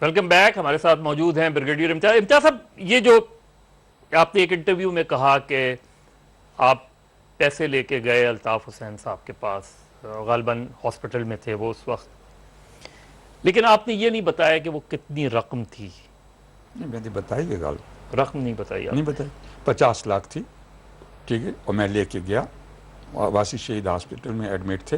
Welcome back. ہمارے ساتھ موجود ہیں بریگیڈیئر امتیاز صاحب. یہ جو آپ نے ایک انٹرویو میں کہا کہ آپ پیسے لے کے گئے الطاف حسین صاحب کے پاس، غالباً ہاسپٹل میں تھے وہ اس وقت، لیکن آپ نے یہ نہیں بتایا کہ وہ کتنی رقم تھی. نہیں میں نے بتائی یہ گال رقم نہیں بتائی آپ نہیں بتائی. 50 لاکھ تھی، ٹھیک ہے، اور میں لے کے گیا. واسی شہید ہاسپٹل میں ایڈمٹ تھے.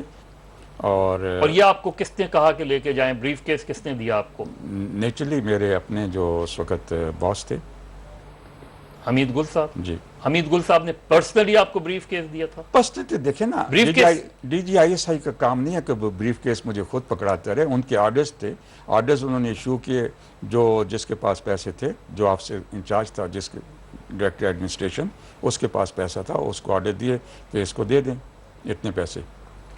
اور یہ آپ کو کس نے کہا کہ لے کے جائیں؟ بریف کیس کس نے دیا آپ کو؟ نیچرلی میرے اپنے جو اس وقت باس تھے، حمید گل صاحب. جی. حمید گل صاحب نے پرسنلی آپ کو بریف کیس دیا تھا؟ پرسنلی دیکھیں نا، briefcase D G I S I کا کام نہیں ہے کہ وہ بریف کیس مجھے خود پکڑاتے رہے. ان کے آرڈرز تھے، آرڈرز انہوں نے ایشو کیے. جس کے پاس پیسے تھے، جو آپ سے انچارج تھا، جس کے ڈائریکٹر ایڈمنسٹریشن، اس کے پاس پیسہ تھا، اس کو آرڈر دیے کہ اس کو دے دیں اتنے پیسے.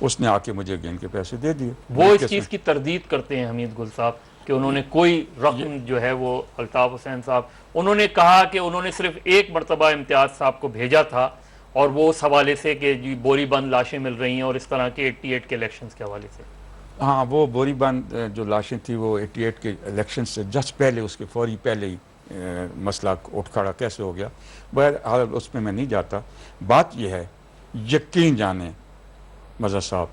اس نے آ کے مجھے گین کے پیسے دے دیے. وہ اس چیز کی تردید کرتے ہیں حمید گل صاحب کہ انہوں نے کوئی رقم جو ہے وہ الطاف حسین صاحب، انہوں نے کہا کہ انہوں نے صرف ایک مرتبہ امتیاز صاحب کو بھیجا تھا، اور وہ اس حوالے سے کہ جی بوری بند لاشیں مل رہی ہیں اور اس طرح کے 88 کے الیکشنز کے حوالے سے. ہاں، وہ بوری بند جو لاشیں تھیں وہ 88 کے الیکشن سے جسٹ پہلے، اس کے فوری پہلے ہی مسئلہ اٹھ کھڑا کیسے ہو گیا. بہرحال اس میں نہیں جاتا. بات یہ ہے، یقین جانیں مظہر صاحب،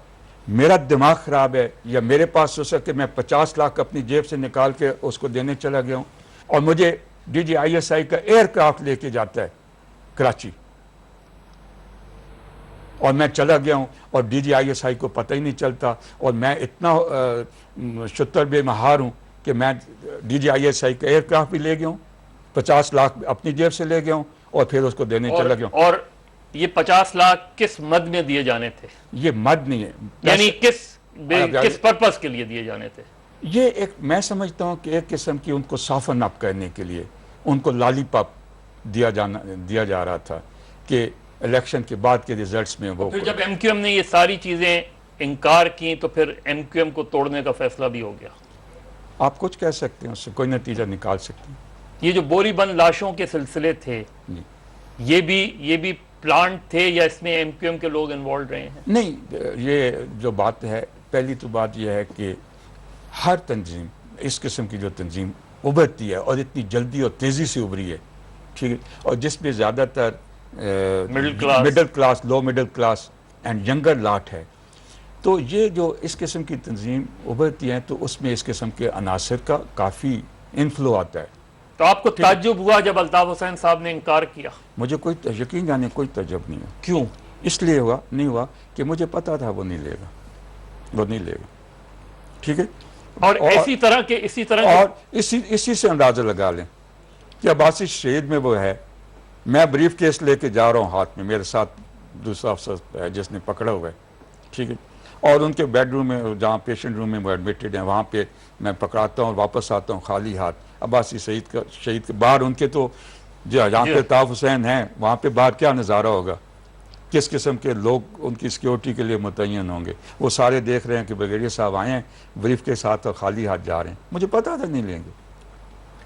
میرا دماغ خراب ہے یا میرے پاس ہو سکے میں 50 لاکھ اپنی جیب سے نکال کے اس کو دینے چلا گیا ہوں، اور مجھے D G I S I کا ایئر کرافٹ لے کے جاتا ہے کراچی، اور میں چلا گیا ہوں اور ڈی جی آئی ایس آئی کو پتہ ہی نہیں چلتا. اور میں اتنا شتر بے مہار ہوں کہ میں D G I S I کا ایئر کرافٹ بھی لے گیا ہوں، 50 لاکھ اپنی جیب سے لے گیا ہوں، اور پھر اس کو دینے چلا گیا ہوں. اور یہ 50 لاکھ کس مد میں دیے جانے تھے؟ یہ مد نہیں ہے، یعنی کس پرپس کے لیے دیے جانے تھے؟ یہ ایک، میں سمجھتا ہوں کہ ایک قسم کی ان کو سافن اپ کرنے کے لیے ان کو لالی پاپ دیا جا رہا تھا کہ الیکشن کے بعد کے ریزلٹس میں وہ. پھر جب ایم کیو ایم نے یہ ساری چیزیں انکار کی تو پھر ایم کیو ایم کو توڑنے کا فیصلہ بھی ہو گیا. آپ کچھ کہہ سکتے ہیں، اس سے کوئی نتیجہ نکال سکتے ہیں. یہ جو بوری بند لاشوں کے سلسلے تھے، یہ بھی پلانٹ تھے یا اس میں ایم کیو ایم کے لوگ انوالوڈ رہے ہیں؟ نہیں، یہ جو بات ہے، پہلی تو بات یہ ہے کہ ہر تنظیم، اس قسم کی جو تنظیم ابھرتی ہے اور اتنی جلدی اور تیزی سے ابھری ہے، ٹھیک ہے، اور جس میں زیادہ تر middle class, low middle class and younger lot ہے، تو یہ جو اس قسم کی تنظیم ابھرتی ہیں تو اس میں اس قسم کے عناصر کا کافی انفلو آتا ہے. تو آپ کو تعجب ہوا جب الطاف حسین صاحب نے انکار کیا؟ مجھے کوئی یقین جانے کوئی تعجب نہیں ہوا. کیوں؟ اس لیے نہیں ہوا کہ مجھے پتا تھا وہ نہیں لے گا، ٹھیک ہے. اور اسی طرح اور اسی سے اندازہ لگا لیں کہ عباسی شہید میں وہ ہے. میں بریف کیس لے کے جا رہا ہوں ہاتھ میں، میرے ساتھ دوسرا افسر ہے جس نے پکڑا ہوا ہے، ٹھیک ہے، اور ان کے بیڈ روم میں، جہاں پیشنٹ روم میں وہ ایڈمیٹڈ ہیں، وہاں پہ میں پکڑاتا ہوں اور واپس آتا ہوں خالی ہاتھ. عباسی شہید کے باہر ان کے تو جہاں پہ الطاف حسین ہیں وہاں پہ باہر کیا نظارہ ہوگا، کس قسم کے لوگ ان کی سیکیورٹی کے لیے متعین ہوں گے. وہ سارے دیکھ رہے ہیں کہ بریگیڈیئر صاحب آئے ہیں بریف کے ساتھ اور خالی ہاتھ جا رہے ہیں. مجھے پتا تھا نہیں لیں گے.